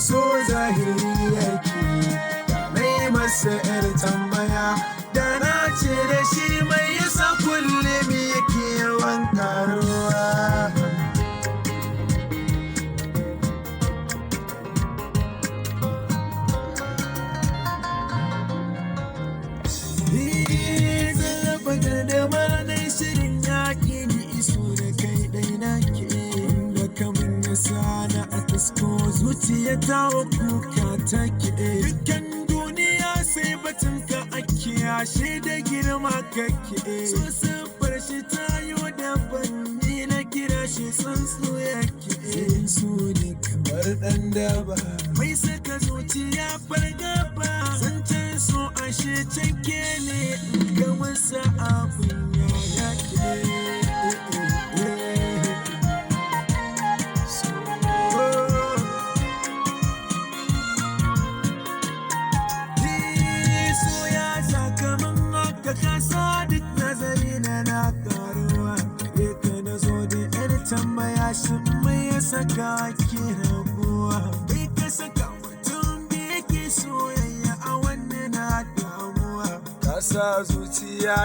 so zahiri yake da mai masa yar tambaya da na ce da shi mai yasa kullum yake yawan karuwa. Shirin yaƙi ni iso da kai ɗai nake wanda kamun ya sana a tasko zuciya ta kuka take dukkan duniya sai batun ka ake ashe da girma kake so siffar shi ta yi daban ni na kira shi tsuntsu yake su ne kamar ɗan daba mai saka zuciya fargaba zancen so ashe canke ne ga masa abin tambaya shi mai ya saka ke rabuwa bai ka saka mutum da yake soyayya a wannan na damuwa ka sa zuciya